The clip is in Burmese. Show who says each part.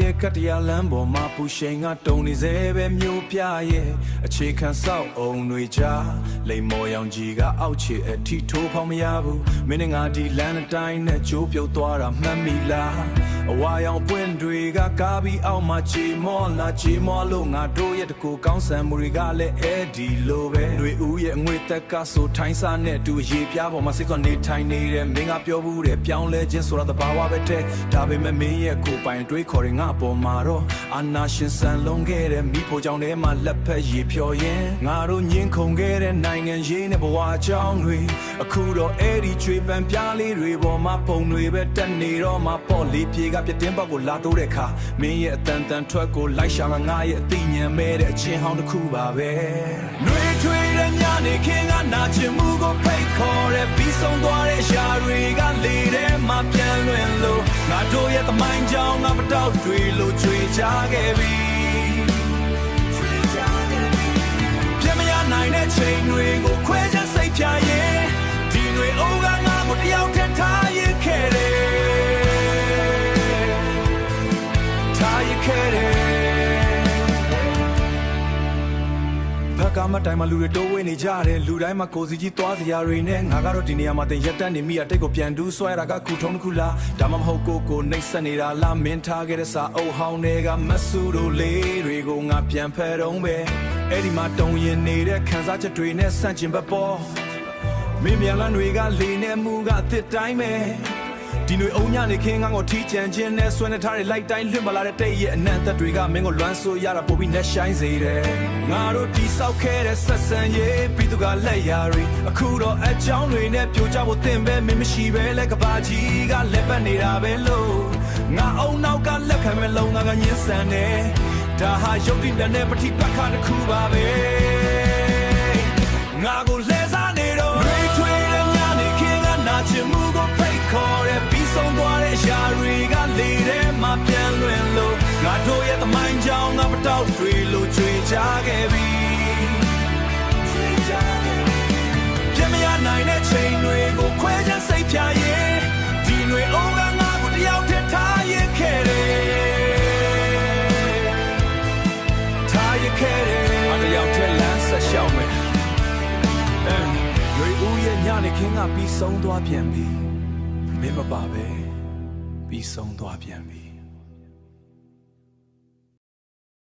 Speaker 1: ရဲ့ကတရားလမ်းပေါ်မှာပူရှိန်ကတုံနေစေပဲမျိုးပြရဲ့အခြေခံဆောက်အောင်တွေကြားလိမ်မော်ရောင်ကြီးကအောက်ချစ်အထီထိုးဖောင်းမရဘူးမင်းနဲ့ငါဒီလမ်းအတိုင်းနဲ့ကြိုးပြုတ်သွားတာမှတ်မိလားအဝါရောင်ပွင့်တွေကကားပြီးအောက်မှာချီမောလာချီမောလို့ငါတို့ရဲ့တကူကောင်းဆန်မှုတွေကလည်းအဲ့ဒီလိုပဲတွေဦးရဲ့ငွေသက်ကဆိုထိုင်းစားနဲ့တူရေပြားပေါ်မှာစိတ်ကနေထိုင်နေတဲ့မင်းကပြောဘူးတဲ့ပြောင်းလဲခြင်းဆိုတာသဘာဝပဲတဲ့ဒါပေမဲ့မင်းရဲ့ကိုယ်ပိုင်တွေးခေါ်ရင်ငါအပေါ်မှာတော့အာနာရှင်ဆန်လုံးခဲ့တဲ့မိဖို့ကြောင့်ထဲမှာလက်ဖက်ရေဖြော်ရင်ငါတို့ညင်ခုန်ခဲ့တဲ့နိုင်ငံရေးနဲ့ဘဝအကြောင်းတွေအခုတော့အဲ့ဒီချွေပန်ပြားလေးတွေပေါ်မှာပုံတွေပဲတက်နေတော့မှပေါ့လေးပြေကပြတင်းပေါက်ကိုလာတိုးတဲ့ခါမင်းရဲ့အတန်တန်ထွက်ကိုလိုက်ရှာငါရဲ့အသိဉာဏ်မဲ့တဲ့အချင်းဟောင်းတစ်ခုပါပဲနှွေထွေးတဲ့ညနေခင်းကနာကျင်မှုကိုဖိတ်ခေါ်တဲ့ပြီးဆုံးသွားတဲ့ရှာတွေကလေထဲမှာပြန်လွင်လို့ငါတို့ရဲ့သမိုင်းကြောင်းငါမတော့တွေလို့ကြွေချခဲ့ပြီပြမရနိုင်တဲ့ချိန်တွေကိုခွဲခြားစိတ်ဖြာရင်ဒီတွေအိုးကငါကိုတယောက်ထက်ထားရင်ခဲ့တယ်ဖက်ကမတိုင်းမှာလူတွေတိုးဝေးနေကြတယ်လူတိုင်းမှာကိုစီကြီးသွားစရာတွေနဲ့ငါကတော့ဒီနေရာမှာတင်ရက်တက်နေမိရတိတ်ကိုပြန်တူးဆွဲတာကခုထုံးတစ်ခုလားဒါမှမဟုတ်ကိုနှိပ်စက်နေတာလားမင်းထားခဲ့တဲ့စာအုပ်ဟောင်းတွေကမဆူတို့လေးတွေကိုငါပြန်ဖယ်တော့ပဲအဲ့ဒီမှာတုံရင်နေတဲ့ခန်းစားချက်တွေနဲ့ဆန့်ကျင်ဘက်ပေါ်မင်းမြန်လန်းတွေကလေနဲ့မှုကအစ်စ်တိုင်းပဲဒီနွေအုံညနေခင်းငါ့ကိုထီးချန်ခြင်းနဲ့ဆွဲနေထားတဲ့လိုက်တိုင်းလွင့်မလာတဲ့တိတ်ရဲ့အနံ့သက်တွေကမင်းကိုလွမ်းဆိုးရတာပိုပြီးနဲ့ရှိုင်းစေတယ်ငါတို့တီဆောက်ခဲ့တဲ့ဆက်ဆံရေးပြီးသူကလက်ရာတွေအခုတော့အကြောင်းတွေနဲ့ပြိုကျဖို့တင်ပဲမင်းမရှိပဲလက်ကဘာကြီးကလက်ပတ်နေတာပဲလို့ငါအုံနောက်ကလက်ခံမဲ့လုံငါကညှင်းဆန်တယ်ဒါဟာရုပ်တည်တဲ့ပဋိပက္ခတစ်ခုပါပဲငါကိုလဲစားနေတော့ထွေးတဲ့ညနေခင်းကနာချင်မှုကိုဖိတ်ခေါ်တဲ့ပြီးဆုံးသွားတဲ့ရှာတွေကလေထဲမှာပြန်လွင်လို့ငါတို့ရဲ့သမိုင်းကြောင်းငါမတော့တွေလို့ကြွေချခဲ့ပြီပြမရနိုင်တဲ့ချိန်တွေကိုခွဲခြားစိတ်ဖြာရင်ဒီတွေအိုးကငါကိုတယောက်ထက်ထားရင်ခဲ့တယ်ထားရင်ခဲ့တယ်အတယောက်ထက်လမ်းဆက်ရှောက်မယ်ရွေဦးရဲ့ညနေခင်းကပြီးဆုံးသွားပြန်ပြီမင်းမပါပဲပြီးဆုံးသွားပြန်ပြီ